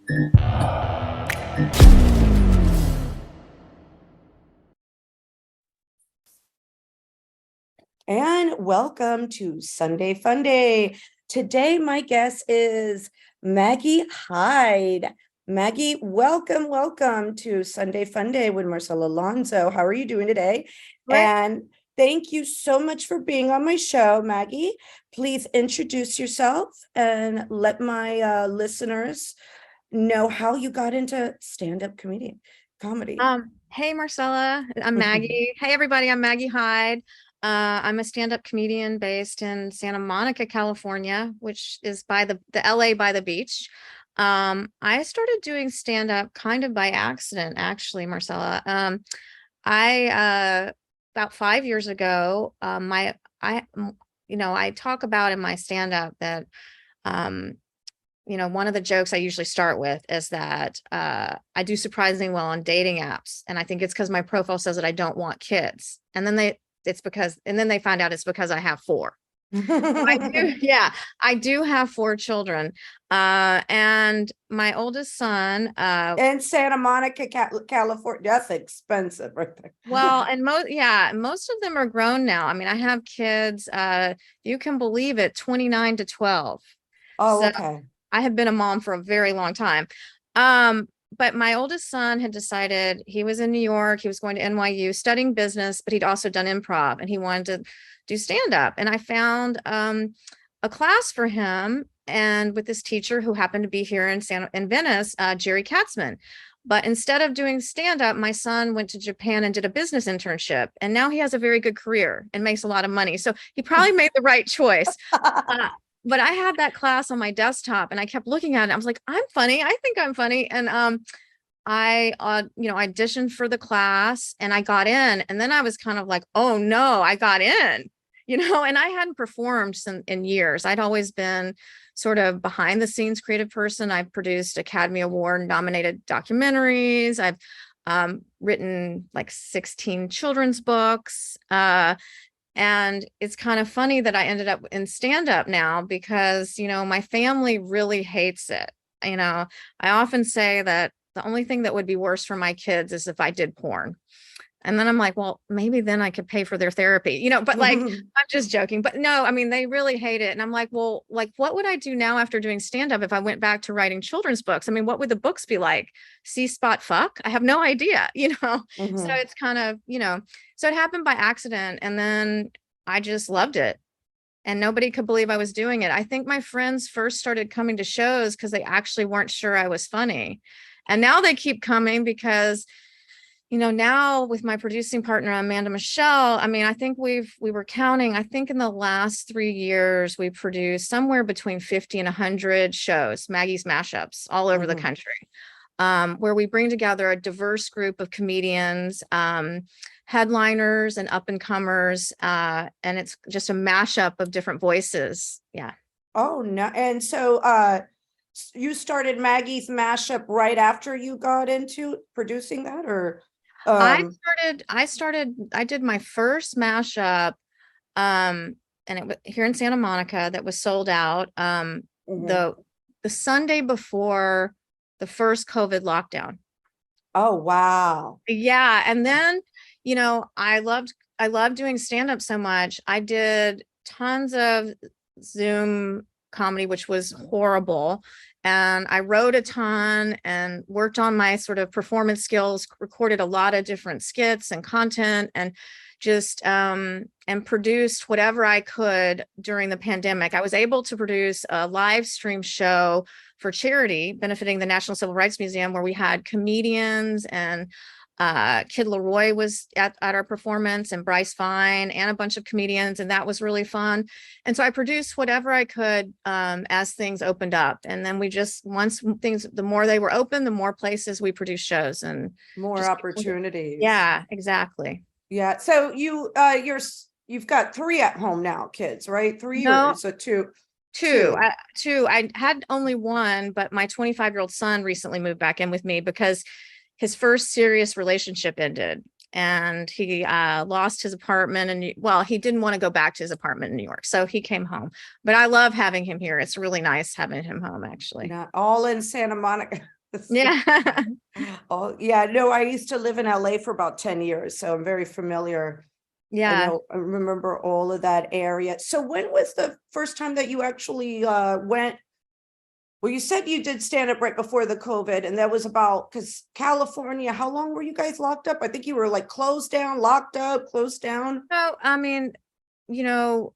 And welcome to Sunday Funday. Today, my guest is Maggie Hyde. Maggie, welcome to Sunday Funday with Marcela Alonso. How are you doing today? Right. And thank you so much for being on my show, Maggie. Please introduce yourself and let my listeners know how you got into stand-up comedy. Hey Marcella, I'm Maggie. Hey everybody, I'm Maggie Hyde. I'm a stand-up comedian based in Santa Monica, California, which is by the LA by the beach. I started doing stand-up kind of by accident, actually, Marcella. I about 5 years ago, I talk about in my stand-up that um one of the jokes I usually start with is that I do surprisingly well on dating apps. And I think it's because my profile says that I don't want kids. And then they find out it's because I have four. Yeah, I do have four children. And my oldest son, In Santa Monica, California, that's expensive right there. and most of them are grown now. I mean, I have kids, you can believe it, 29 to 12. Oh, So okay. I have been a mom for a very long time. But my oldest son had decided he was in New York. He was going to NYU studying business, but he'd also done improv and he wanted to do stand up. And I found a class for him and with this teacher who happened to be here in Venice, Jerry Katzman. But instead of doing stand up, my son went to Japan and did a business internship. And now he has a very good career and makes a lot of money. So he probably made the right choice. But I had that class on my desktop and I kept looking at it. I was like, I'm funny. I think I'm funny. And I auditioned for the class and I got in. And then I was kind of like, oh no, I got in, and I hadn't performed in years. I'd always been sort of behind the scenes creative person. I've produced Academy Award nominated documentaries. I've written like 16 children's books. And it's kind of funny that I ended up in stand-up now because, my family really hates it. I often say that the only thing that would be worse for my kids is if I did porn. And then I'm like, well, maybe then I could pay for their therapy, but like, I'm just joking. But no, I mean, they really hate it. And I'm like, well, like, what would I do now after doing stand-up if I went back to writing children's books? I mean, what would the books be like? See spot fuck? I have no idea, So it's kind of, so it happened by accident. And then I just loved it. And nobody could believe I was doing it. I think my friends first started coming to shows because they actually weren't sure I was funny. And now they keep coming because now with my producing partner, Amanda Michelle, I mean, I think we were counting, I think in the last 3 years, we produced somewhere between 50 and 100 shows, Maggie's mashups all over the country, where we bring together a diverse group of comedians, headliners and up and comers. And it's just a mashup of different voices. Yeah. Oh, no. And so you started Maggie's mashup right after you got into producing that, or I did my first mashup, and it was here in Santa Monica that was sold out, the Sunday before the first COVID lockdown. Oh, wow. Yeah. And then, I loved doing stand-up so much. I did tons of Zoom comedy, which was horrible. And I wrote a ton and worked on my sort of performance skills, recorded a lot of different skits and content, and just and produced whatever I could during the pandemic. I was able to produce a live stream show for charity benefiting the National Civil Rights Museum, where we had comedians and Kid Leroy was at our performance, and Bryce Vine and a bunch of comedians, and that was really fun. And so I produced whatever I could as things opened up. And then the more they were open, the more places we produced shows and more opportunities. Yeah, exactly. Yeah. So you've got 3 at home now, kids, right? 3 No, or so 2. Two. I had only one, but my 25-year-old son recently moved back in with me because his first serious relationship ended and he lost his apartment. And he didn't want to go back to his apartment in New York. So he came home, but I love having him here. It's really nice having him home, actually. Not all in Santa Monica. Yeah. Oh, yeah, no, I used to live in LA for about 10 years, so I'm very familiar. I Yeah. know, I remember all of that area. So when was the first time that you actually went? Well, you said you did stand up right before the COVID, and that was about because California, how long were you guys locked up? I think you were like closed down, locked up, closed down. So, I mean, you know,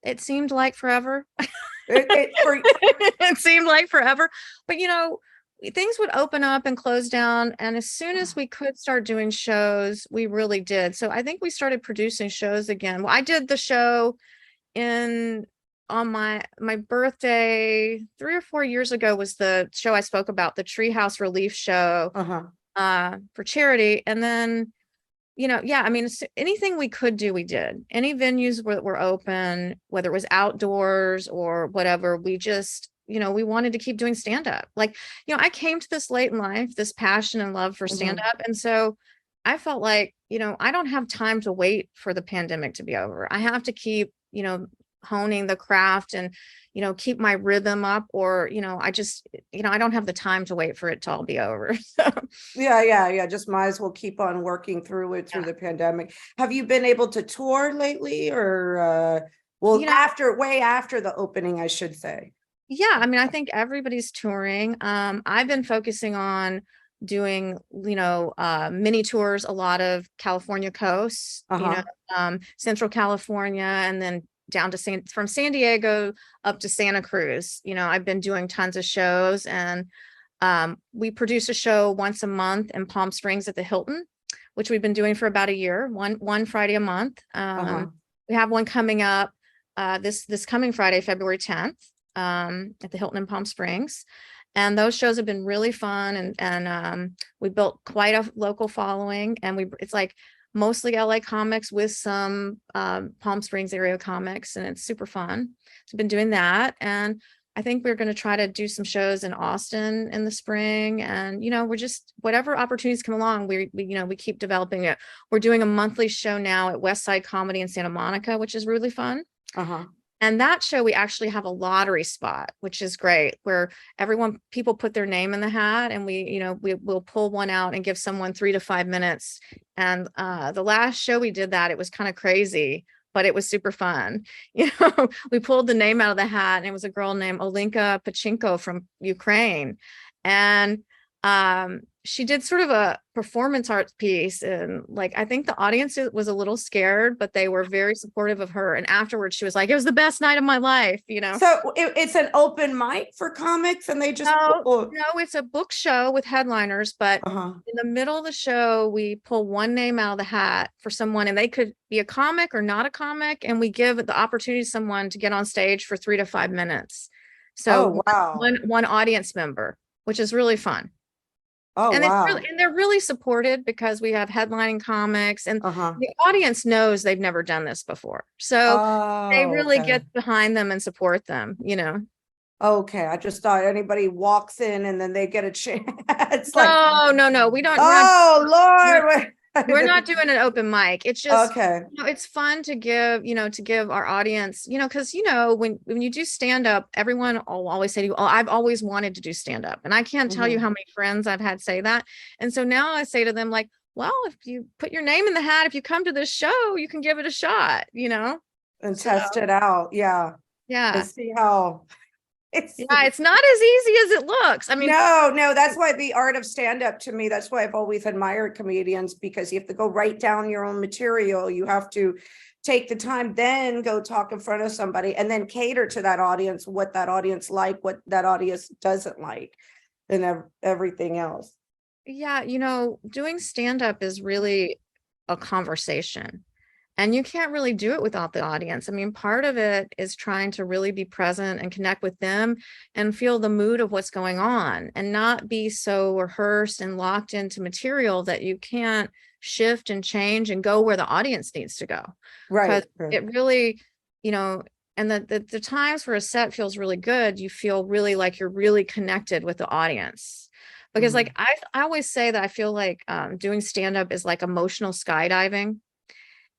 it seemed like forever. For It seemed like forever. But things would open up and close down. And as soon as we could start doing shows, we really did. So I think we started producing shows again. Well, I did the show in on my birthday 3 or 4 years ago was the show I spoke about, the Treehouse Relief Show uh-huh. for charity. And then yeah, I mean, anything we could do, we did. Any venues were open, whether it was outdoors or whatever, we just, we wanted to keep doing stand up. Like, I came to this late in life, this passion and love for stand Mhm. up. And so I felt like, I don't have time to wait for the pandemic to be over. I have to keep, honing the craft and, keep my rhythm up, or, I just, I don't have the time to wait for it to all be over. So, Yeah. Just might as well keep on working through it through yeah. the pandemic. Have you been able to tour lately or well, You know, way after the opening, I should say. Yeah, I mean, I think everybody's touring. I've been focusing on doing, mini tours, a lot of California coasts, Uh-huh. Central California, and then down to from San Diego up to Santa Cruz. I've been doing tons of shows, and we produce a show once a month in Palm Springs at the Hilton, which we've been doing for about a year, one Friday a month. Uh-huh. We have one coming up this coming Friday, February 10th, at the Hilton in Palm Springs. And those shows have been really fun, and we built quite a local following, and it's like mostly LA comics with some Palm Springs area comics, and it's super fun. So I've been doing that, and I think we're going to try to do some shows in Austin in the spring, and we're just whatever opportunities come along, we keep developing it. We're doing a monthly show now at West Side Comedy in Santa Monica, which is really fun. Uh-huh. And that show, we actually have a lottery spot, which is great, where people put their name in the hat, and we'll pull one out and give someone 3 to 5 minutes. And the last show we did that, it was kind of crazy, but it was super fun. We pulled the name out of the hat, and it was a girl named Olenka Pachinko from Ukraine. And she did sort of a performance art piece, and like I think the audience was a little scared, but they were very supportive of her. And afterwards she was like, it was the best night of my life. So it's an open mic for comics and they just No, it's a book show with headliners, but uh-huh. in the middle of the show we pull one name out of the hat for someone, and they could be a comic or not a comic, and we give the opportunity to someone to get on stage for 3 to 5 minutes. So Oh, wow. one audience member, which is really fun. Oh, And wow. they're really supported because we have headlining comics, and Uh-huh. the audience knows they've never done this before. So they Oh, really okay. get behind them and support them. Okay. I just thought anybody walks in and then they get a chance. It's like, No, no, no. oh, Lord. We're not doing an open mic. It's just, Okay. it's fun to give our audience, because when you do stand up, everyone will always say to you, oh, I've always wanted to do stand up. And I can't tell you Mhm. how many friends I've had say that. And so now I say to them, like, well, if you put your name in the hat, if you come to this show, you can give it a shot. And So test it out. Yeah. And yeah. see how it's Yeah, it's not as easy as it looks. I mean, no, that's why the art of stand-up to me, that's why I've always admired comedians, because you have to go write down your own material. You have to take the time, then go talk in front of somebody, and then cater to that audience, what that audience like, what that audience doesn't like, and everything else. yeah, doing stand up is really a conversation. And you can't really do it without the audience. I mean, part of it is trying to really be present and connect with them and feel the mood of what's going on, and not be so rehearsed and locked into material that you can't shift and change and go where the audience needs to go. Because Right. Right. it really, you know, and the times where a set feels really good, you feel really like you're really connected with the audience. Because like Mhm. I always say that I feel like doing stand up is like emotional skydiving.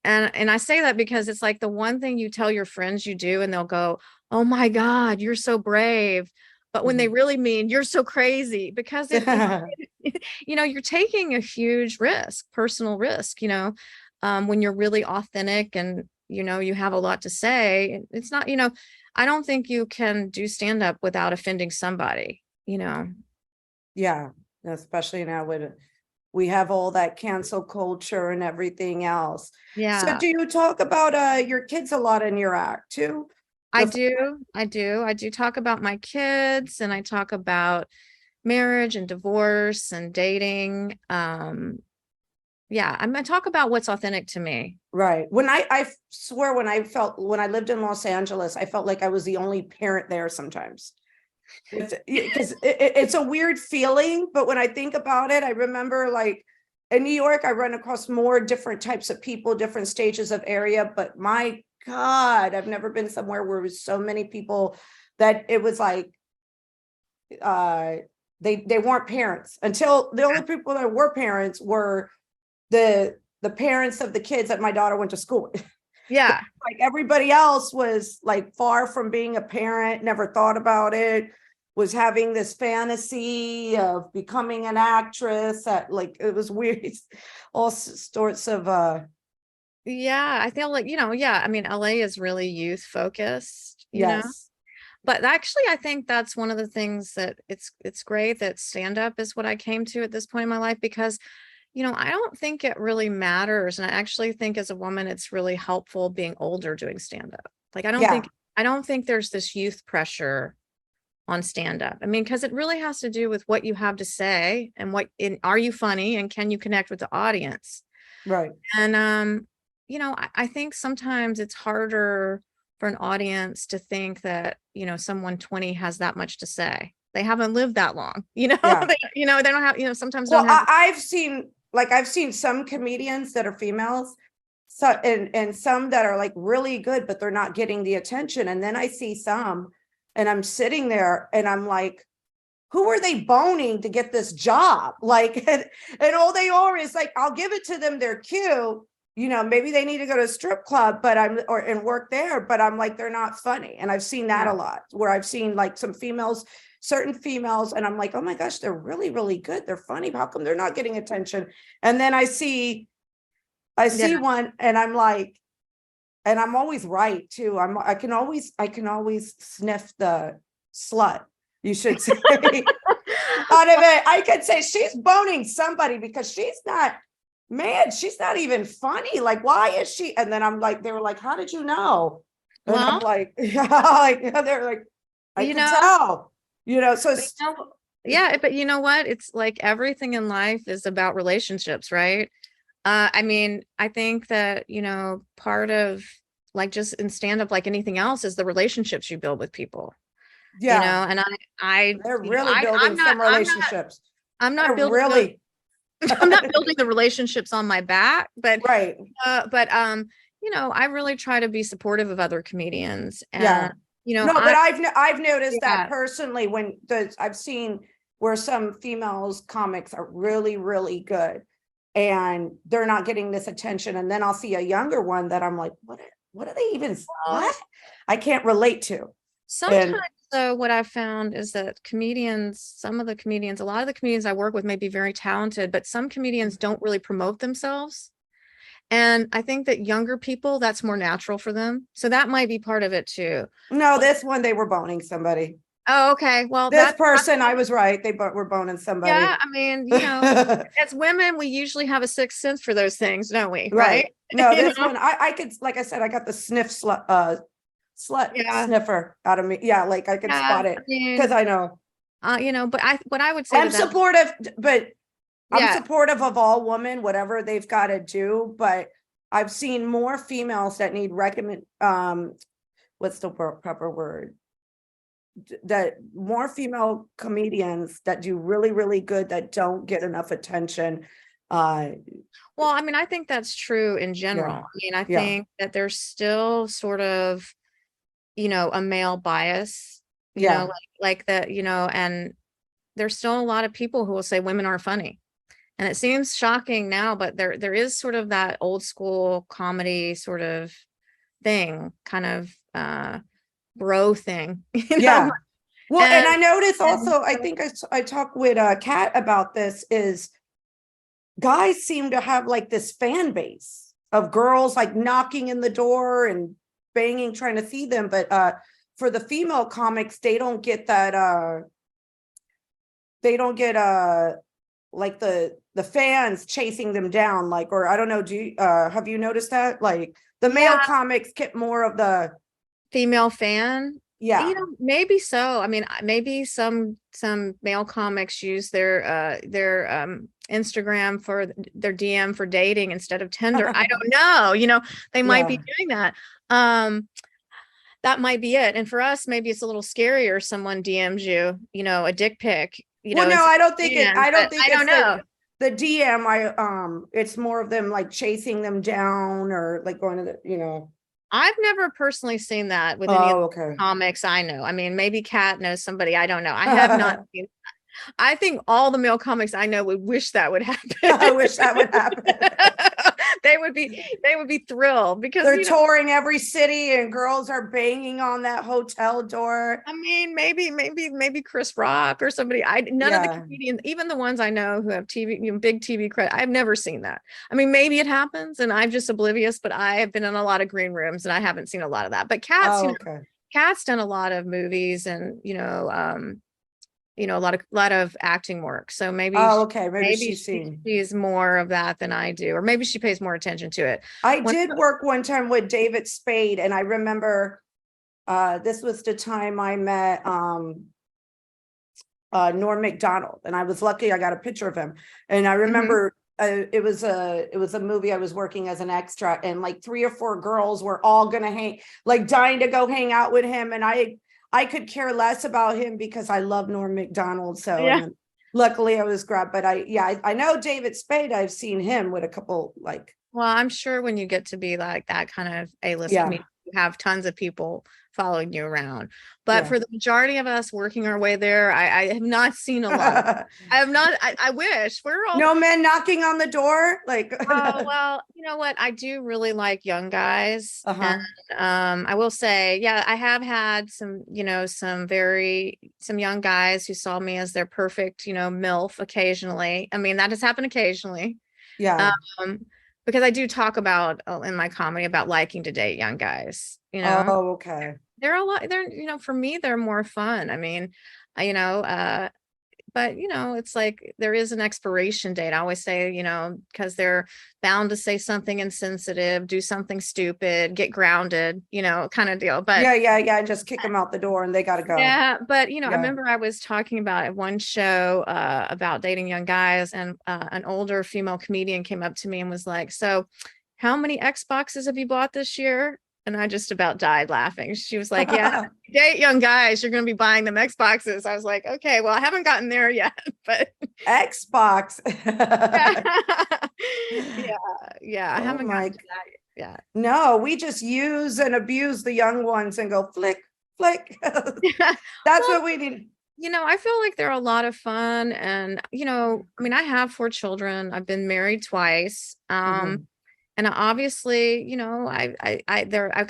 And I say that because it's like the one thing you tell your friends you do, and they'll go, oh my God, you're so brave. but when they really mean you're so crazy, because you're taking a huge risk, personal risk, when you're really authentic and, you have a lot to say. It's not, I don't think you can do stand up without offending somebody. Yeah, especially now with we have all that cancel culture and everything else. So Yeah, do you talk about your kids a lot in your act too? I The do. I do talk about my kids, and I talk about marriage and divorce and dating. Yeah, I'm gonna talk about what's authentic to me. Right. When I swear when I lived in Los Angeles, I felt like I was the only parent there sometimes. Because it's a weird feeling, but when I think about it, I remember like in New York, I run across more different types of people, different stages of area, but my God, I've never been somewhere where it was so many people that it was like uh they weren't parents until the only people that were parents were the parents of the kids that my daughter went to school with. Yeah. Like everybody else was like far from being a parent, never thought about it, was having this fantasy of becoming an actress that like it was weird. All sorts of Yeah, I feel like, yeah, I mean, LA is really youth focused. yes. But actually, I think that's one of the things that it's great that stand up is what I came to at this point in my life, because I don't think it really matters. And I actually think as a woman, it's really helpful being older doing stand up. Like, Yeah, I don't think there's this youth pressure on stand up. I mean, because it really has to do with what you have to say and are you funny and can you connect with the audience? right. And, I think sometimes it's harder for an audience to think that, someone 20 has that much to say. They haven't lived that long, Yeah. they don't have, sometimes Well, don't have. I've seen some comedians that are females, so and some that are like really good, but they're not getting the attention. And then I see some, and I'm sitting there and I'm like, who are they boning to get this job? Like, and all they are is like, I'll give it to them, they're cute. Maybe they need to go to a strip club, but and work there, but I'm like, they're not funny. And I've seen that Yeah. a lot where I've seen like some females, certain females, and I'm like, oh my gosh, they're really, really good. They're funny. How come they're not getting attention? And then I Yeah. see one and I'm like, and I'm always right too. I can always sniff the slut, you should say. Out of it, I could say she's boning somebody because she's not, man, she's not even funny. Like, why is she? And then I'm like, they were like, how did you know? And I'm Well, like, yeah, like they're like, I you could know, tell, so but yeah, but you know what? It's like everything in life is about relationships, right? I mean, I think that, part of like just in stand up, like anything else, is the relationships you build with people, yeah, and I, they're really building I'm not, some relationships. I'm not They're building those, really I'm not building the relationships on my back, right. I really try to be supportive of other comedians. Yeah. And, No, but I've noticed that yeah, personally when I've seen where some females comics are really, really good and they're not getting this attention. And then I'll see a younger one that I'm like, what are they even, what? I can't relate to. sometimes, And though, what I've found is that some of the comedians, a lot of the comedians I work with may be very talented, but some comedians don't really promote themselves. And I think that younger people, that's more natural for them. So that might be part of it too. no, this one, they were boning somebody. Oh, okay. Well, This person, I was right. They were boning somebody. yeah, I mean, as women, we usually have a sixth sense for those things, don't we? Right. Right? No, You this know? one, I could, like I said, I got the slut Yeah. sniffer out of me. Yeah, like I could Yeah. spot I it because mean, I know. but what I would say to I'm that, supportive, but I'm yeah. supportive of all women, whatever they've got to do. But I've seen more females that need what's the proper word? That more female comedians that do really, really good that don't get enough attention. Uh, Well, I mean, I think that's true in yeah, general. I mean, I yeah, think that there's still sort of, a male bias, yeah, like that, and there's still a lot of people who will say women aren't funny. And it seems shocking now, but there is sort of that old school comedy sort of thing, kind of bro thing, yeah. Well, and And, I noticed and also, I think I talked with Kat about this, is guys seem to have like this fan base of girls like knocking in the door and banging, trying to see them. But for the female comics, they don't get that they don't get like the fans chasing them down, like, or I don't know, do you have you noticed that? Like the male yeah, comics get more of the female fan. yeah. Maybe so. I mean, maybe some male comics use their Instagram for their DM for dating instead of Tinder. I don't know. They might be Yeah. doing that. That might be it. And for us, maybe it's a little scarier. Someone DMs you, a dick pic, Well, no, instead I of don't think it, fans, I don't but think I it's don't know. the DM. It's more of them like chasing them down or like going to I've never personally seen that with any of Oh, the okay. comics I know. I mean, maybe Kat knows somebody. I don't know. I have not seen. I think all the male comics I know would wish that would happen. I wish that would happen. They would be thrilled because They're touring every city and girls are banging on that hotel door. I mean, maybe Chris Rock or somebody. None of the Yeah. comedians, even the ones I know who have TV, big TV credit, I've never seen that. I mean, maybe it happens and I'm just oblivious, but I have been in a lot of green rooms and I haven't seen a lot of that. But Oh, okay. Kat's done a lot of movies and a lot of acting work. So Oh, okay. Maybe maybe she's she seen. sees more of that than I do, or maybe she pays more attention to it. I When did work one time with David Spade, and I remember this was the time I met Norm Macdonald, and I was lucky I got a picture of him. And I Mhm. remember it was a movie I was working as an extra, and like 3 or 4 girls were all gonna like dying to go hang out with him, and I could care less about him because I love Norm Macdonald. So and Yeah. then luckily I was grabbed, but I know David Spade. I've seen him with a couple like Well, I'm sure when you get to be like that kind of A-list yeah comedian, you have tons of people following you around. But yeah. for the majority of us working our way there, I have not seen a lot of. I have not. I wish we're all. No men knocking on the door like Oh, well, you know what? I do really like young guys. And uh-huh. I will say, yeah, I have had some young guys who saw me as their perfect, MILF occasionally. I mean, that has happened occasionally. Yeah. Um, because I do talk about in my comedy about liking to date young guys, Oh, okay. they're a lot, for me, they're more fun. I mean, I, but it's like there is an expiration date. I always say, because they're bound to say something insensitive, do something stupid, get grounded, kind of deal. But Yeah. And just kick them out the door and they gotta go. yeah, but I Yeah. remember I was talking about at one show about dating young guys, and an older female comedian came up to me and was like, "So, how many Xboxes have you bought this year?" And I just about died laughing. She was like, "Yeah, date young guys, you're going to be buying them Xboxes." I was like, "Okay, well, I haven't gotten there yet, but Xbox. yeah, yeah, I Oh haven't gotten my. to that yet." No, we just use and abuse the young ones and go flick, flick. That's Well, what we need. I feel like they're a lot of fun. And, I mean, I have 4 children. I've been married twice. Mhm. And obviously, I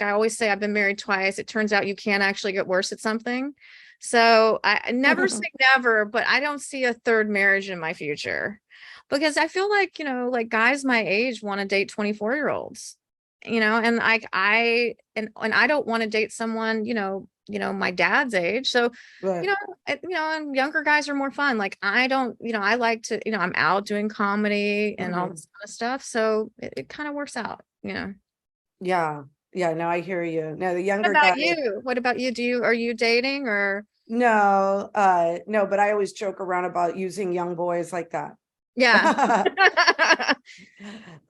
always say I've been married twice. It turns out you can actually get worse at something. So I never say never, but I don't see a third marriage in my future because I feel like, like guys my age want to date 24-year-olds, and and I don't want to date someone, my dad's age. So, Right. and younger guys are more fun. Like I don't, I like to, I'm out doing comedy and all Mhm. this kind of stuff. So it kind of works out. Yeah. Yeah. No, I hear you. No, the What younger about guy. you? What about you? Are you dating or? No, no, but I always joke around about using young boys like that. Yeah.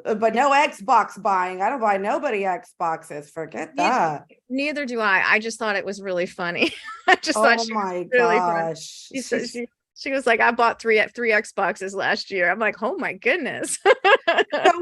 But no Xbox buying. I don't buy nobody Xboxes. Forget Neither, that. neither do I. I just thought it was really funny. I just thought Oh she was my really funny. gosh. She said she was like, I bought three Xboxes last year. I'm like, oh my goodness. So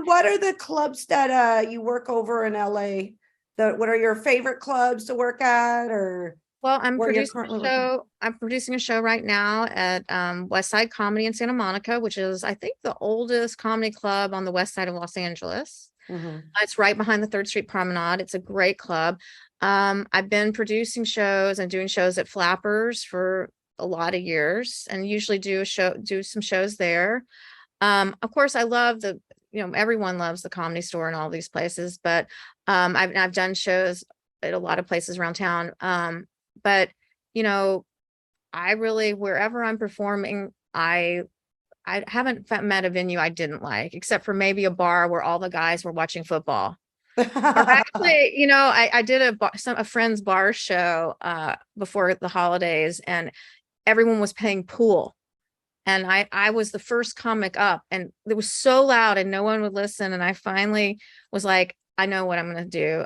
what are the clubs that you work over in LA? What are your favorite clubs to work at or Well, where you're currently working? I'm producing a show right now at West Side Comedy in Santa Monica, which is, I think, the oldest comedy club on the west side of Los Angeles. Mhm. It's right behind the Third Street Promenade. It's a great club. I've been producing shows and doing shows at Flappers for a lot of years, and usually do some shows there. Of course, I love everyone loves the Comedy Store and all these places, but I've done shows at a lot of places around town. But you know, I really, wherever I'm performing, I haven't met a venue I didn't like, except for maybe a bar where all the guys were watching football. Or actually, I did a friend's bar show before the holidays, and everyone was playing pool. And I was the first comic up, and it was so loud and no one would listen. And I finally was like, I know what I'm gonna do.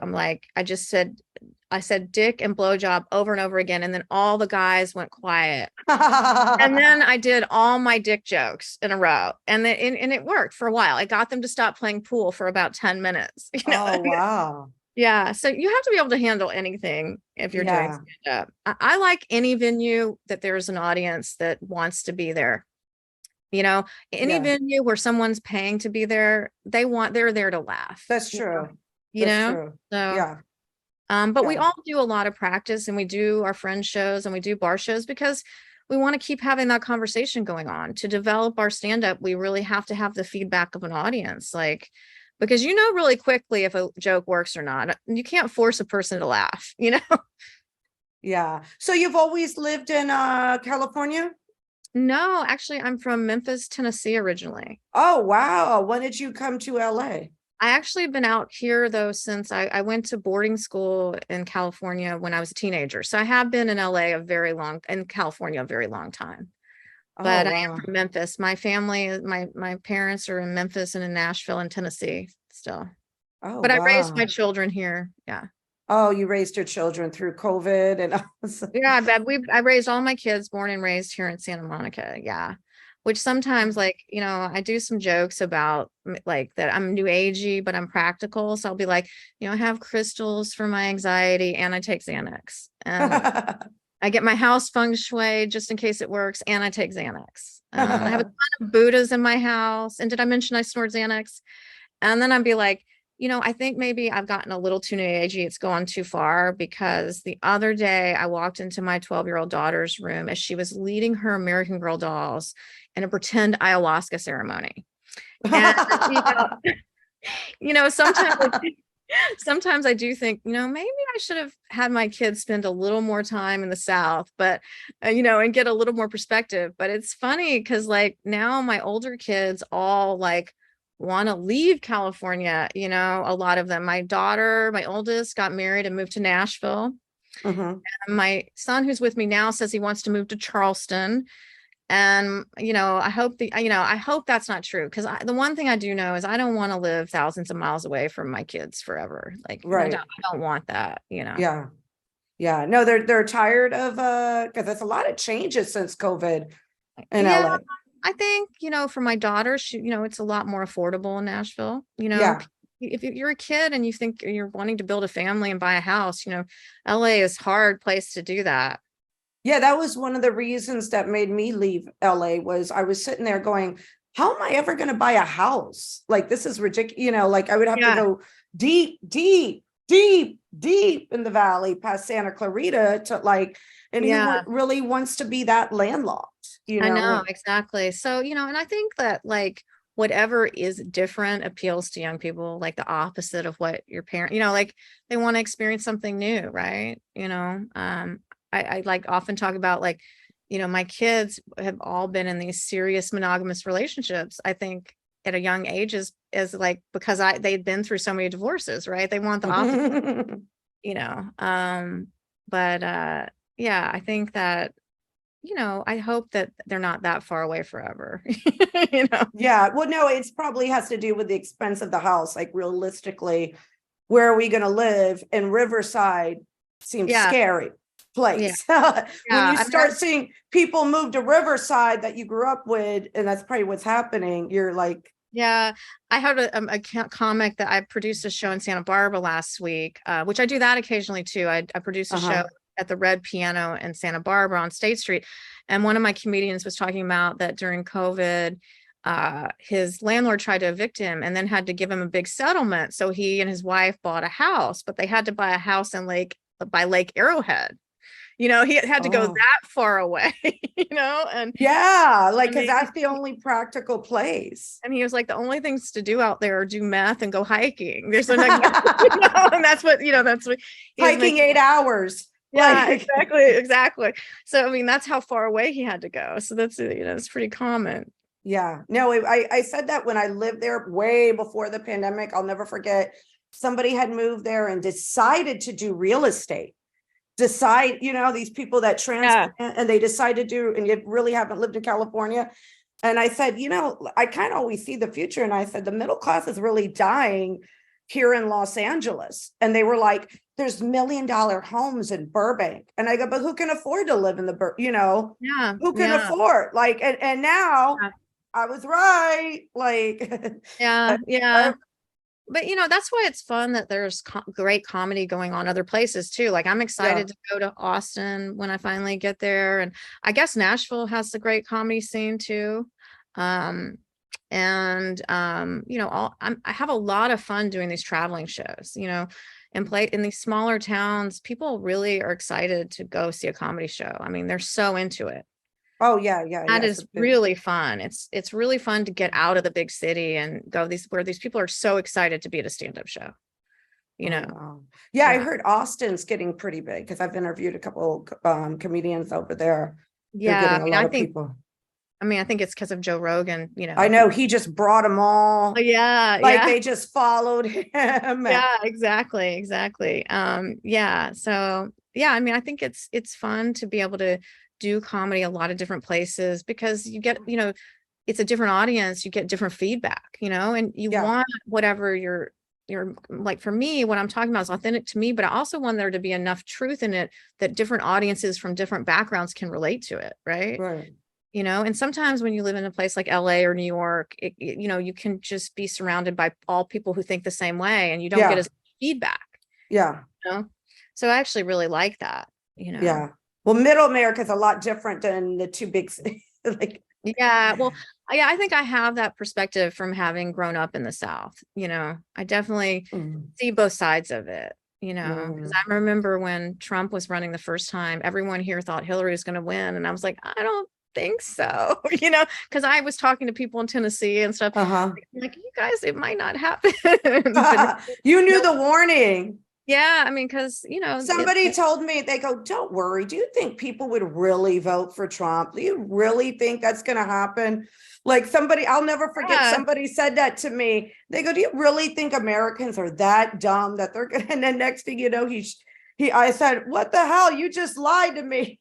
I said dick and blowjob over and over again, and then all the guys went quiet. And then I did all my dick jokes in a row, and it worked for a while. I got them to stop playing pool for about 10 minutes. Oh, wow. Yeah. So you have to be able to handle anything if you're doing Yeah. stand-up. I like any venue that there's an audience that wants to be there. Any Yeah. venue where someone's paying to be there, they're there to laugh. That's true. You That's know? true. So, Yeah. but we Yeah. all do a lot of practice, and we do our friend shows and we do bar shows because we want to keep having that conversation going on. To develop our stand-up, we really have to have the feedback of an audience. Like, because really quickly if a joke works or not. You can't force a person to laugh, Yeah. So you've always lived in California? No, actually, I'm from Memphis, Tennessee originally. Oh, wow. When did you come to LA? I actually been out here though since I went to boarding school in California when I was a teenager. So I have been in California a very long time. Oh, But I am wow. from Memphis. My family, my parents are in Memphis and in Nashville and Tennessee still. Oh, But I raised my wow. children here. Yeah. Oh, you raised your children through COVID and Yeah, I raised all my kids born and raised here in Santa Monica. Yeah. Which sometimes I do some jokes about like that I'm new agey, but I'm practical. So I'll be like, I have crystals for my anxiety and I take Xanax. And I get my house feng shui just in case it works, and I take Xanax. I have a ton of Buddhas in my house. And did I mention I snort Xanax? And then I'd be like, I think maybe I've gotten a little too new agey. It's gone too far, because the other day I walked into my 12-year-old daughter's room as she was leading her American Girl dolls in a pretend ayahuasca ceremony. And sometimes sometimes I do think, maybe I should have had my kids spend a little more time in the South, but, and get a little more perspective. But it's funny because like now my older kids all like want to leave California, a lot of them. My daughter, my oldest, got married and moved to Nashville. Mhm. And my son, who's with me now, says he wants to move to Charleston. And I hope that's not true, because the one thing I do know is I don't want to live thousands of miles away from my kids forever. Like, no Right. doubt, I don't want that. Yeah. Yeah. No, they're tired of because there's a lot of changes since COVID in Yeah, LA. I think for my daughter, it's a lot more affordable in Nashville. Yeah. If you're a kid and you think you're wanting to build a family and buy a house, LA is a hard place to do that. Yeah, that was one of the reasons that made me leave LA. Was I was sitting there going, how am I ever going to buy a house? Like, this is ridiculous. Like I would have to Yeah. go deep, deep, deep, deep in the valley past Santa Clarita to like, and Yeah. who really wants to be that landlocked, I know, exactly. So, and I think that like whatever is different appeals to young people, like the opposite of what your parent, like they want to experience something new, right? I like often talk about like, my kids have all been in these serious monogamous relationships, I think at a young age, is like because they've been through so many divorces, right? They want the opposite, you know. But yeah, I think that I hope that they're not that far away forever. Yeah. Well, no, it's probably has to do with the expense of the house. Like realistically, where are we going to live? And Riverside seems Yeah, scary yeah, place. When yeah. you start seeing people move to Riverside that you grew up with, and that's probably what's happening, you're like, Yeah, I had a comic that I produced a show in Santa Barbara last week, which I do that occasionally too. I produced a show at the Red Piano in Santa Barbara on State Street. And one of my comedians was talking about that during COVID, his landlord tried to evict him and then had to give him a big settlement. So he and his wife bought a house, but they had to buy a house in Lake by Lake Arrowhead. He had to go Oh, that far away, and yeah, like, I because mean, that's the only practical place. and he was like, the only things to do out there are do meth and go hiking. There's like, and that's what he was Hiking making. 8 hours. Yeah, Like, exactly. So, I mean, that's how far away he had to go. So that's, it's pretty common. yeah, no, I said that when I lived there way before the pandemic. I'll never forget. Somebody had moved there and decided to do real estate. These people that Yeah. transplant and they decide to do, and you really haven't lived in California. And I said, I kind of always see the future. And I said, the middle class is really dying here in Los Angeles. And they were like, there's $1 million homes in Burbank. And I go, but who can afford to live in Yeah. who can Yeah. afford? Like, and now Yeah. I was right. Like, Yeah. Yeah. But that's why it's fun that there's great comedy going on other places too. Like I'm yeah. excited to go to Austin when I finally get there. And I guess Nashville has a great comedy scene too. Um, I have a lot of fun doing these traveling shows, and play in these smaller towns. People really are excited to go see a comedy show. I mean, they're so into it. Oh, yeah, yeah, That yeah. is really fun. It's really fun to get out of the big city and go where these people are so excited to be at a stand-up show. Oh, wow. Yeah, I Yeah. heard Austin's getting pretty big because I've interviewed a couple comedians over there. They're Yeah. getting a lot of people. I think it's because of Joe Rogan, I know he just brought them Oh, all. yeah, Like yeah. they just followed him. Yeah, exactly, exactly. Yeah. So yeah, I think it's fun to be able to do comedy a lot of different places because you get, it's a different audience, you get different feedback, and you Yeah, want whatever you're like, for me, what I'm talking about is authentic to me, but I also want there to be enough truth in it that different audiences from different backgrounds can relate to it, right? right. And sometimes when you live in a place like LA or New York, you can just be surrounded by all people who think the same way and you don't get Yeah, as much feedback, yeah, you know? So I actually really like that. yeah. Well, middle America is a lot different than the two big cities. Like, Yeah, well, yeah, I think I have that perspective from having grown up in the South. I definitely mm, see both sides of it, because mm. I remember when Trump was running the first time, everyone here thought Hillary was going to win. And I was like, I don't think so, because I was talking to people in Tennessee and stuff. Uh-huh. Like, you guys, it might not happen. But You knew no, the warning. yeah, because, Somebody told me, they go, don't worry. Do you think people would really vote for Trump? Do you really think that's going to happen? Like somebody, I'll never forget, yeah, somebody said that to me. They go, do you really think Americans are that dumb that they're going to, and then next thing you know, I said, what the hell? You just lied to me.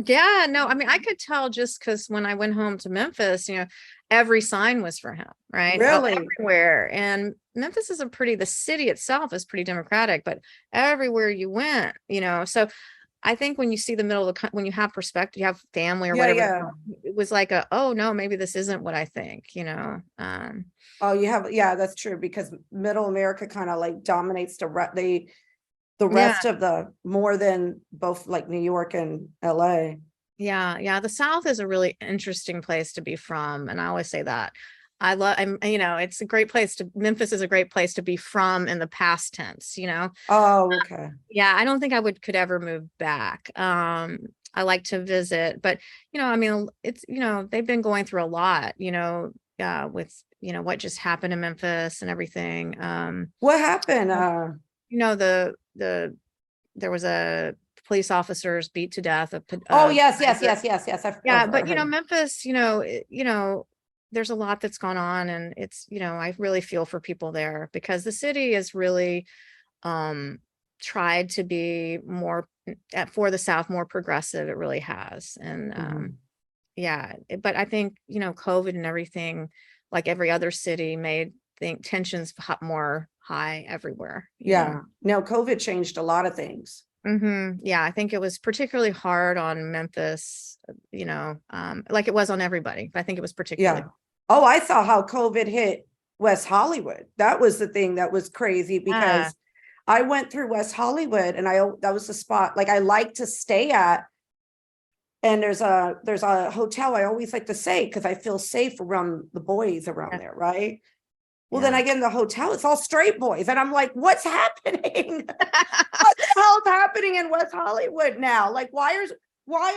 yeah, no, I could tell just because when I went home to Memphis, every sign was for him, right? Really? Everywhere. And Memphis is the city itself is pretty democratic, but everywhere you went, so I think when you see the middle of when you have perspective, you have family or Yeah, whatever, yeah. it was like oh no, maybe this isn't what I think. Oh, yeah, that's true because middle America kind of like dominates the Yeah. rest of the more than both like New York and LA. Yeah, yeah. The South is a really interesting place to be from. And I always say that. It's a great Memphis is a great place to be from in the past tense. Oh, okay. Yeah, I don't think I could ever move back. I like to visit, but it's, they've been going through a lot, with, what just happened in Memphis and everything. What happened? There was a police officers beat to death. Oh, yes. Yeah, I've but heard. Memphis, there's a lot that's gone on, and it's, I really feel for people there because the city is really tried to be more for the South, more progressive. It really has. And Mhm. yeah, but I think, COVID and everything, like every other city, made think tensions more high everywhere. Yeah. No, COVID changed a lot of things. Yeah, I think it was particularly hard on Memphis, like it was on everybody, but I think it was particularly. Yeah. Oh, I saw how COVID hit West Hollywood. That was the thing that was crazy Yeah. because I went through West Hollywood and that was the spot like I like to stay at. And there's a hotel I always like to say because I feel safe around the boys around there, right? Well, then Yeah. I get in the hotel, it's all straight boys. And I'm like, what's happening? What the hell's happening in West Hollywood now? Like, why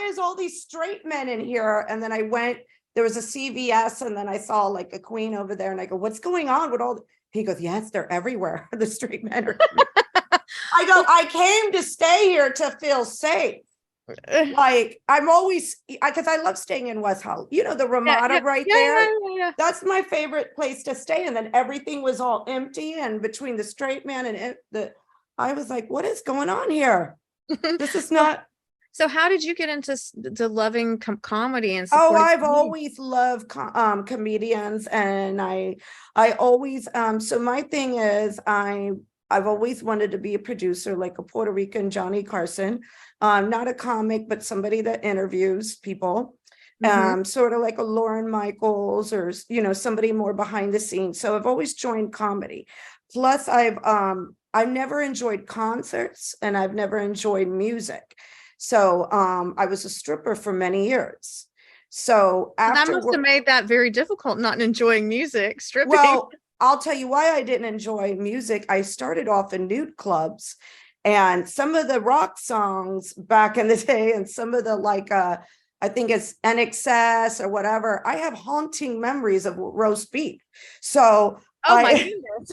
is all these straight men in here? And then I went, there was a CVS, and then I saw like a queen over there, and I go, what's going on with all he goes, yes, they're everywhere. The straight men are I go, I came to stay here to feel safe. Like I'm always, because I love staying in West Hollywood, the Ramada right there. Yeah. That's my favorite place to stay. And then everything was all empty, and between the straight man and I was like, what is going on here? This is not. So how did you get into the loving comedy and Oh, supporting I've comedians? always loved comedians, and I always so my thing is I've always wanted to be a producer, like a Puerto Rican Johnny Carson, not a comic, but somebody that interviews people, Mhm. sort of like a Lauren Michaels, or somebody more behind the scenes. So I've always joined comedy. Plus, I've never enjoyed concerts, and I've never enjoyed music. So I was a stripper for many years. So So that after must have made that very difficult, not enjoying music, stripping. well, I'll tell you why I didn't enjoy music. I started off in nude clubs, and some of the rock songs back in the day, and some of the I think it's NXS or whatever, I have haunting memories of roast beef. So Oh my I goodness.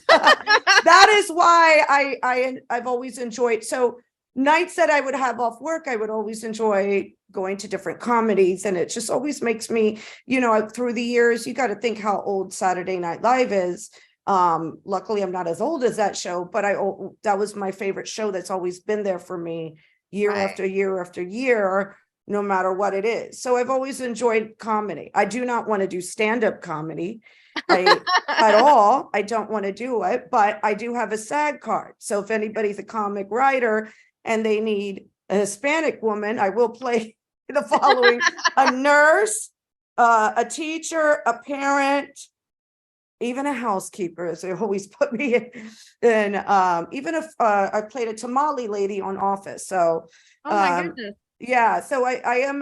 that is why I've always enjoyed. So nights that I would have off work, I would always enjoy going to different comedies, and it just always makes me, through the years, you got to think how old Saturday Night Live is. Luckily I'm not as old as that show, but that was my favorite show. That's always been there for me year Right. after year after year, no matter what it is. So I've always enjoyed comedy. I do not want to do stand-up comedy. I at all. I don't want to do it, but I do have a SAG card. So if anybody's a comic writer and they need a Hispanic woman, I will play the following: a nurse, a teacher, a parent, even a housekeeper, as they always put me in. And even if I played a tamale lady on Office. So Oh my um, goodness. yeah, so I am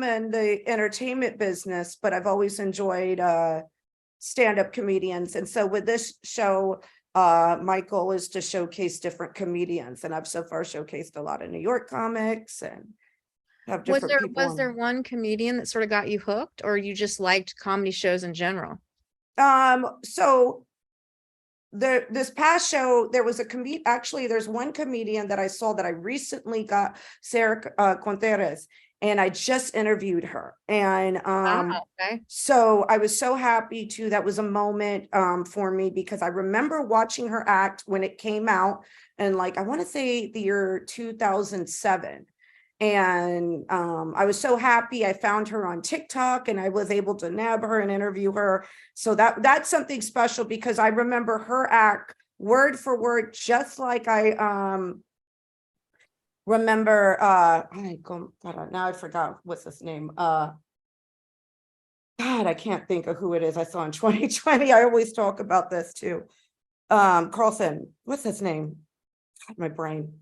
in the entertainment business, but I've always enjoyed stand-up comedians. And so with this show, my goal is to showcase different comedians, and I've so far showcased a lot of New York comics and have different people Was there on. one comedian that sort of got you hooked, or you just liked comedy shows in general? So this past show, there was actually, there's one comedian that I saw that I recently got, Sarah Contreras, and I just interviewed her. And Okay. so I was so happy too. That was a moment for me, because I remember watching her act when it came out, and I want to say the year 2007. And I was so happy. I found her on TikTok, and I was able to nab her and interview her. So that's something special, because I remember her act word for word, just like I remember now I forgot what's his name. God, I can't think of who it is I saw in 2020. I always talk about this too. Carlson, what's his name? God, my brain.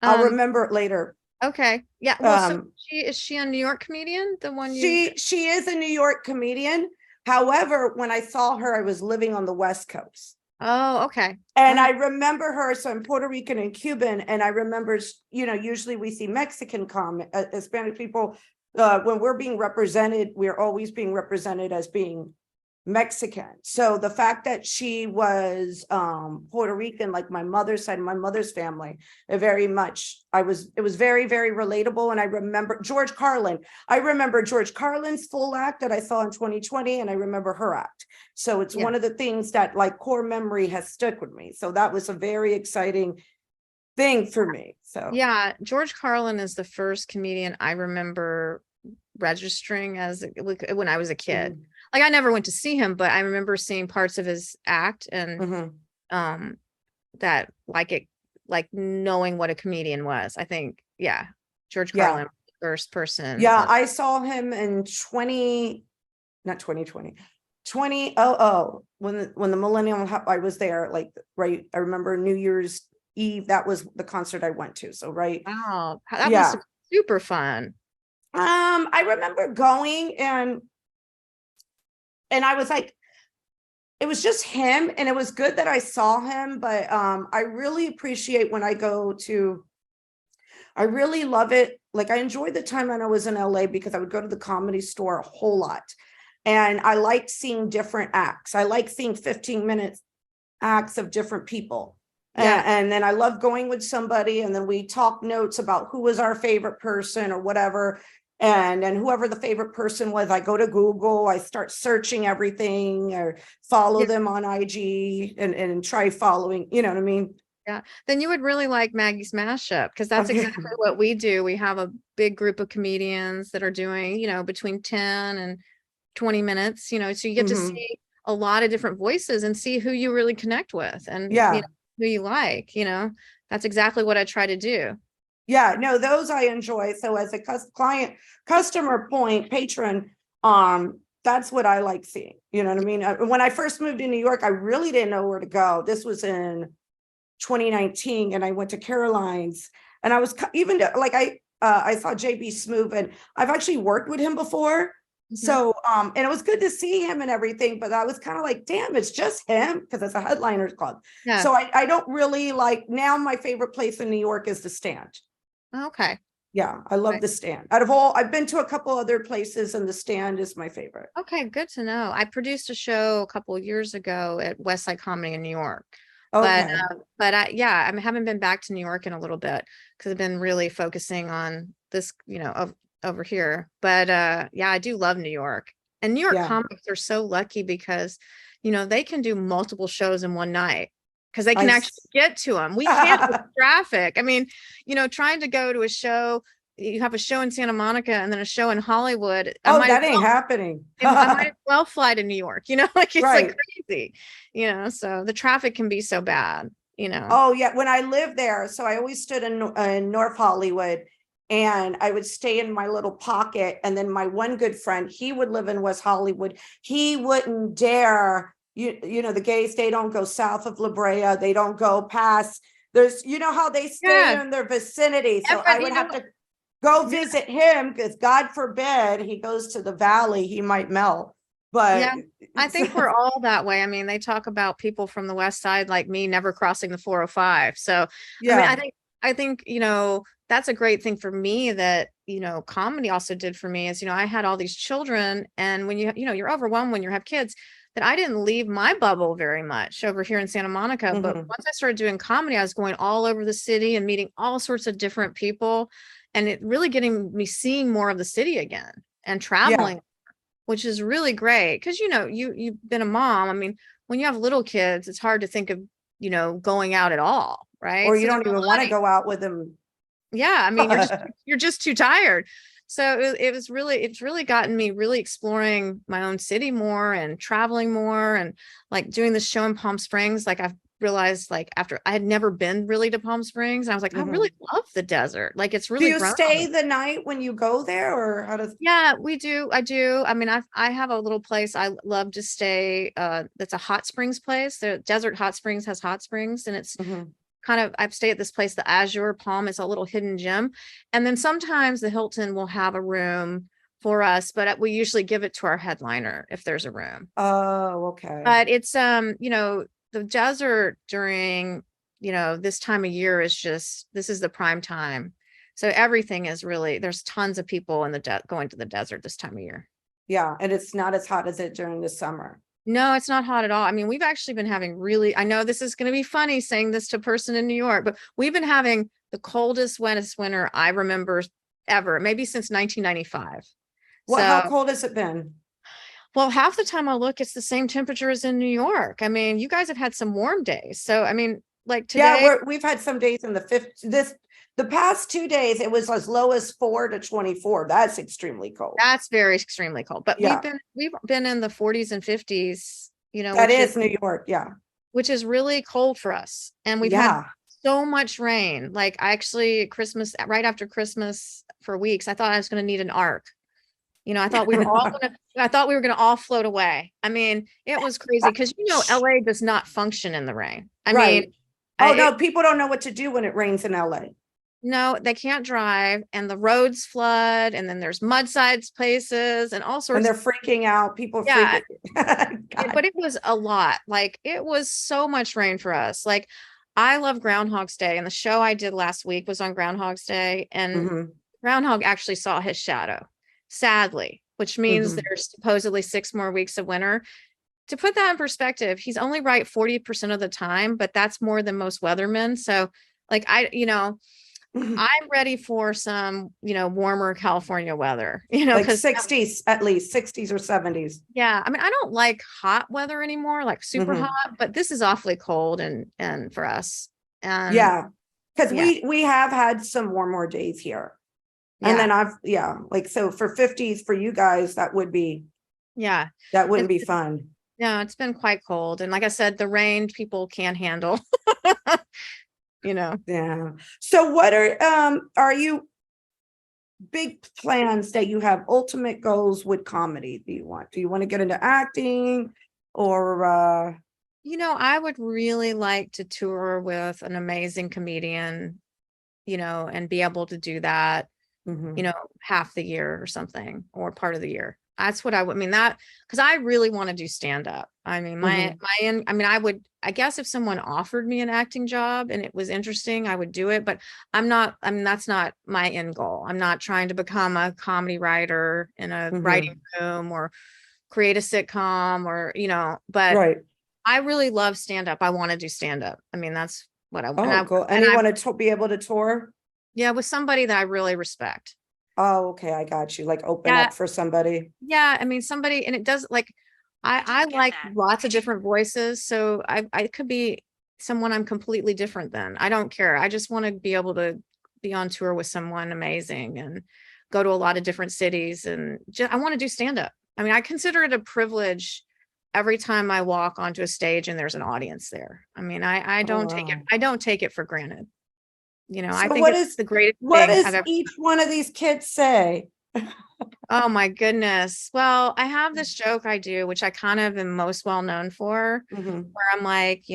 I'll Um, remember it later. okay. Yeah. Well, so Um, is she a New York comedian? The one you she is a New York comedian. However, when I saw her, I was living on the West Coast. Oh, okay. All And I right. remember her, so I'm Puerto Rican and Cuban, and I remember, usually we see Mexican Hispanic people, when we're being represented, we're always being represented as being Mexican. So the fact that she was Puerto Rican, like my mother's side, my mother's family, it was very, very relatable. And I remember George Carlin's full act that I saw in 2020, and I remember her act. So it's Yeah. one of the things that core memory has stuck with me. So that was a very exciting thing for me. So Yeah. George Carlin is the first comedian I remember registering when I was a kid. mhm, Like I never went to see him, but I remember seeing parts of his act and mhm. um that like knowing what a comedian was. I think, yeah, George Yeah. Carlin was the first person Yeah, that I saw him in not 2020, 2000, when the millennium, I was there, right. I remember New Year's Eve, that was the concert I went to. So, right. wow, that must Yeah. have been super fun. I remember going, and I was like, it was just him, and it was good that I saw him, but I really appreciate when I go to, I really love it. Like, I enjoyed the time when I was in LA because I would go to the Comedy Store a whole lot. And I liked seeing different acts. I like seeing 15-minute acts of different people. Yeah. And then I love going with somebody, and then we talk notes about who was our favorite person or whatever. And then whoever the favorite person was, I go to Google, I start searching everything, or follow Yeah. them on IG, and try following, you know what I mean? Yeah. Then you would really like Maggie's Mashup, because that's Okay. exactly what we do. We have a big group of comedians that are doing, between 10 and 20 minutes, so you get to Hmm. see a lot of different voices and see who you really connect with, and Yeah. who you like. That's exactly what I try to do. Yeah, no, those I enjoy. So as a client, customer point, patron, that's what I like seeing. You know what I mean? When I first moved to New York, I really didn't know where to go. This was in 2019, and I went to Caroline's, and I was even like, I saw JB Smoove, and I've actually worked with him before. Mhm. So and it was good to see him and everything, but I was kind of like, damn, it's just him, because it's a headliners club. Yeah. So I don't really like, now my favorite place in New York is the Stand. Okay. Yeah, I love Okay. the Stand. Out of all, I've been to a couple other places, and the Stand is my favorite. Okay, good to know. I produced a show a couple of years ago at West Side Comedy in New York. But Okay. I haven't been back to New York in a little bit because I've been really focusing on this, over here. But yeah, I do love New York. And New York Yeah. comics are so lucky because, they can do multiple shows in one night because they can I actually get to them. We can't with traffic. I mean, trying to go to a show, you have a show in Santa Monica and then a show in Hollywood. Oh, that ain't happening. I might as well fly to New York, like it's like Right. crazy, so the traffic can be so bad. Oh, yeah. When I lived there, so I always stood in North Hollywood, and I would stay in my little pocket. And then my one good friend, he would live in West Hollywood. He wouldn't dare, the gays, they don't go south of La Brea. They don't go past, there's, how they stay Yeah. in their vicinity. Yeah, So I but would have to go visit him, because God forbid he goes to the valley, he might melt. But yeah, I think we're all that way. I mean, they talk about people from the West Side like me never crossing the 405. So, I mean, yeah. I think, that's a great thing for me that, comedy also did for me is, I had all these children, and when you're overwhelmed when you have kids, that I didn't leave my bubble very much over here in Santa Monica. But Mhm. once I started doing comedy, I was going all over the city and meeting all sorts of different people, and it really getting me seeing more of the city again and Yeah. traveling, which is really great because you've been a mom. I mean, when you have little kids, it's hard to think of going out at all, Or right? you So there's don't a even lot want to of, go out with them. yeah, I mean, you're just too tired. So it's really gotten me really exploring my own city more and traveling more, and like doing this show in Palm Springs. Like I've realized, like, after I had never been really to Palm Springs, and I was like, I really Mhm. love the desert. Like it's Do really you grown on stay me. the night when you go there, or how does? Yeah, we do. I do. I mean, I have a little place I love to stay. That's a hot springs place. The Desert Hot Springs has hot springs, and it's Mhm. kind of, I've stayed at this place, the Azure Palm is a little hidden gem. And then sometimes the Hilton will have a room for us, but we usually give it to our headliner if there's a room. Oh, okay. But it's the desert during, this time of year is just, this is the prime time. So everything is really, there's tons of people in going to the desert this time of year. Yeah, and it's not as hot as it during the summer. No, it's not hot at all. I mean, we've actually been having really, I know this is going to be funny saying this to a person in New York, but we've been having the coldest, wettest winter I remember ever, maybe since 1995. What? How So, cold has it been? well, half the time I look, it's the same temperature as in New York. I mean, you guys have had some warm days. So, I mean, like Yeah, today, we've had some days in the the past 2 days, it was as low as 4 to 24. That's extremely cold. that's very extremely cold. But Yeah, we've been in the 40s and 50s, that is New York. Yeah. which is really cold for us. And we've had Yeah. so much rain. Like I actually Christmas, right after Christmas for weeks, I thought I was going to need an ark. I thought we were going to all float away. I mean, it was crazy because, LA does not function in the rain. I Right. mean, Oh, no, people don't know what to do when it rains in LA. No, they can't drive and the roads flood and then there's mudsides places and all And sorts. they're freaking out. People are Yeah, freaking. God. but it was a lot. Like it was so much rain for us. Like I love Groundhog's Day, and the show I did last week was on Groundhog's Day, and Hmm. Groundhog actually saw his shadow, sadly, which means Hmm. there's supposedly 6 more weeks of winter. To put that in perspective, he's only right 40% of the time, but that's more than most weathermen. So, like, I'm ready for some, warmer California weather, Like because 60s, at least 60s or 70s. yeah, I mean, I don't like hot weather anymore, like super hot, Hmm. but this is awfully cold and for us. And Yeah. Because yeah, we have had some warmer days here. And yeah, then yeah, like so for 50s for you guys, yeah. that wouldn't It's be fun. yeah, it's been quite cold. And like I said, the rain people can't handle, you know. Yeah. So what are you big plans that you have, ultimate goals with comedy? Do you want to get into acting or I would really like to tour with an amazing comedian, and be able to do that, mhm, half the year or something, or part of the year. That's what I would mean that because I really want to do stand up. I mean, mhm, I guess if someone offered me an acting job and it was interesting, I would do it, but that's not my end goal. I'm not trying to become a comedy writer in a writing mhm. room or create a sitcom or, but Right. I really love stand up. I want to do stand up. I mean, that's what I Oh, cool. And you want to be able to tour? yeah, with somebody that I really respect. Oh, okay, I got you. Like open Yeah, up for somebody. yeah. I mean, somebody, and it does like I like lots of different voices. So I could be someone I'm completely different than. I don't care. I just want to be able to be on tour with someone amazing and go to a lot of different cities and just I want to do stand up. I mean, I consider it a privilege every time I walk onto a stage and there's an audience there. I mean, Oh, wow. I don't take it for granted. I So think it's the greatest what thing does I've ever. each one of these kids say? Oh my goodness. Well, I have this joke I do, which I kind of am most well known for, Mhm, where I'm like,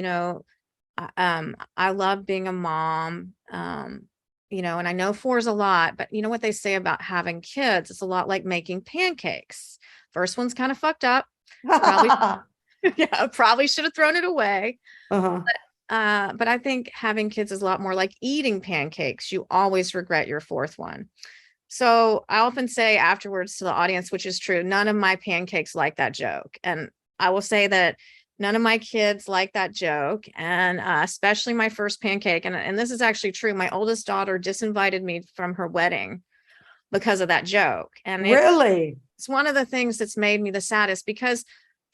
I love being a mom. And I know four is a lot, but you know what they say about having kids? It's a lot like making pancakes. First one's kind of fucked up. Probably, yeah, probably should have thrown it away. uh-huh. But I think having kids is a lot more like eating pancakes. You always regret your fourth one. So I often say afterwards to the audience, which is true, none of my pancakes like that joke. And I will say that none of my kids like that joke. And especially my first pancake. And this is actually true. My oldest daughter disinvited me from her wedding because of that joke. And Really? it's one of the things that's made me the saddest because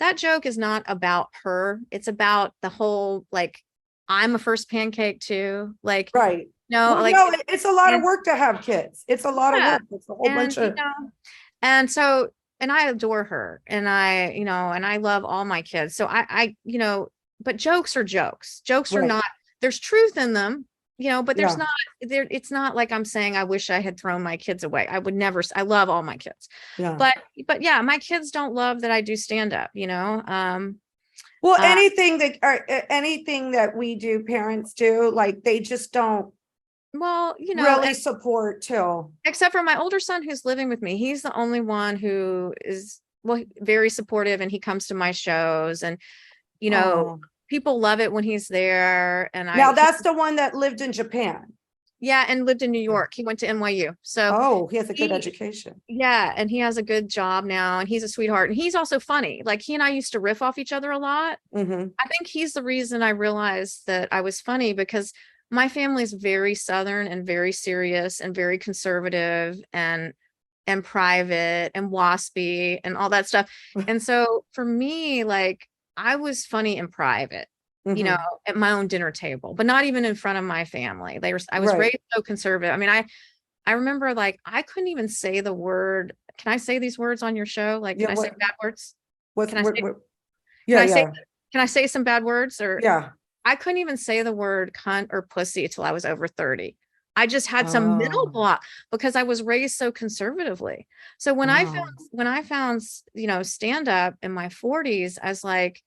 that joke is not about her. It's about the whole, like, I'm a first pancake too. Like, Right. no, Well, like, no, it's a lot of and work to have kids. It's a lot of yeah. work. It's a whole And, bunch of and so, and I adore her and and I love all my kids. So but jokes are jokes. Jokes are right. not, there's truth in them, but there's Yeah. not it's not like I'm saying I wish I had thrown my kids away. I would never, I love all my kids. Yeah. But yeah, my kids don't love that I do stand up, Well, uh, anything that we do, parents do, like they just don't well, really support till. except for my older son who's living with me. He's the only one who is, well, very supportive, and he comes to my shows, and you know Oh, people love it when he's there. And now that's the one that lived in Japan. yeah, and lived in New York. He went to NYU. So Oh, he has a good he education. yeah, and he has a good job now, and he's a sweetheart, and he's also funny. Like, he and I used to riff off each other a lot. Hmm. I think he's the reason I realized that I was funny, because my family is very Southern and very serious and very conservative and private and waspy and all that stuff. And so for me, like, I was funny in private, Hmm. at my own dinner table, but not even in front of my family. I was Right. raised so conservative. I mean, I remember, like, I couldn't even say the word. Can I say these words on your show? Like, Yeah. can I say bad words? Can I say, What? can Yeah. I say, Yeah. can I say some bad words? Or Yeah. I couldn't even say the word cunt or pussy till I was over 30. I just had some mental Oh, block because I was raised so conservatively. So wow. when I found, stand up in my 40s, I was like,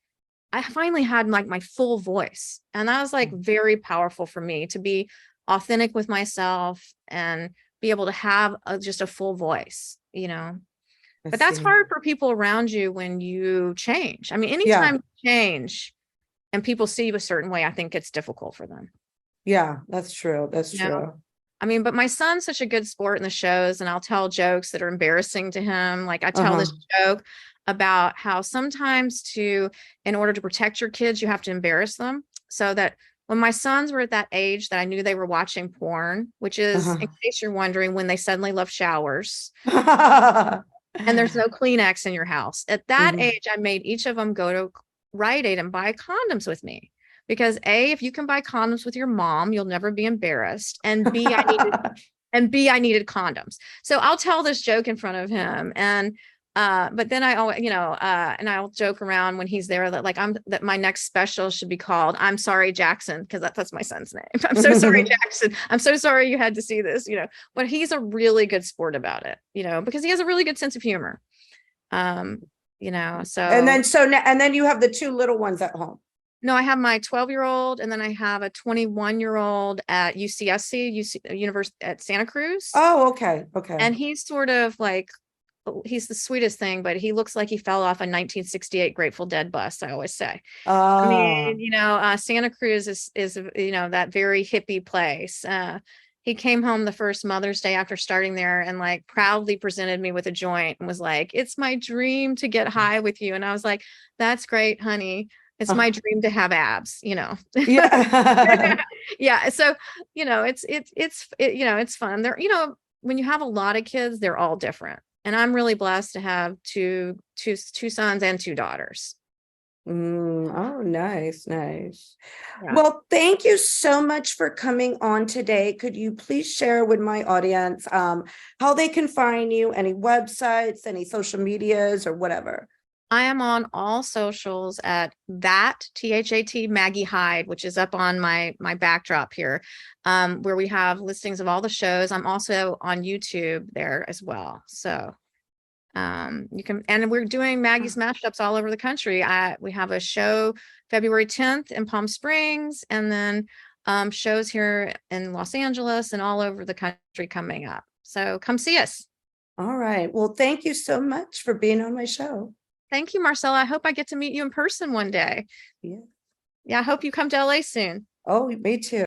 I finally had like my full voice. And that was like very powerful for me to be authentic with myself and be able to have just a full voice, I but that's see. hard for people around you when you change. I mean, Yeah. anytime you change and people see you a certain way, I think it's difficult for them. Yeah, that's true. That's You know, true. I mean, but my son's such a good sport in the shows, and I'll tell jokes that are embarrassing to him. Like I tell Uh-huh. this joke about how sometimes in order to protect your kids, you have to embarrass them. So that when my sons were at that age that I knew they were watching porn, which is, in Uh-huh. case you're wondering, when they suddenly love showers and there's no Kleenex in your house. At that Mhm. age, I made each of them go to Rite Aid and buy condoms with me. Because A, if you can buy condoms with your mom, you'll never be embarrassed. And B, I needed condoms. So I'll tell this joke in front of him. And but then I always, and I'll joke around when he's there that that my next special should be called "I'm Sorry Jackson," because that's my son's name. I'm so sorry, Jackson. I'm so sorry you had to see this, but he's a really good sport about it, because he has a really good sense of humor. Um, And so then and then you have the two little ones at home. no, I have my 12-year-old, and then I have a 21-year-old at UCSC, University at Santa Cruz. Oh, okay. Okay. And he's sort of like, he's the sweetest thing, but he looks like he fell off a 1968 Grateful Dead bus, I always say. I Ah. mean, Santa Cruz is that very hippie place. He came home the first Mother's Day after starting there and like proudly presented me with a joint and was like, "It's my dream to get high with you." And I was like, "That's great, honey. It's my dream to have abs." Yeah. Yeah. So, it's fun. When you have a lot of kids, they're all different. And I'm really blessed to have two sons and two daughters. Oh, nice, nice. Yeah. Well, thank you so much for coming on today. Could you please share with my audience how they can find you, any websites, any social medias, or whatever? I am on all socials at that THAT Maggie Hyde, which is up on my backdrop here, where we have listings of all the shows. I'm also on YouTube there as well. So you can, and we're doing Maggie's mashups all over the country. We have a show February 10th in Palm Springs, and then shows here in Los Angeles and all over the country coming up. So come see us. All right. Well, thank you so much for being on my show. Thank you, Marcella. I hope I get to meet you in person one day. Yeah. Yeah, I hope you come to LA soon. Oh, me too.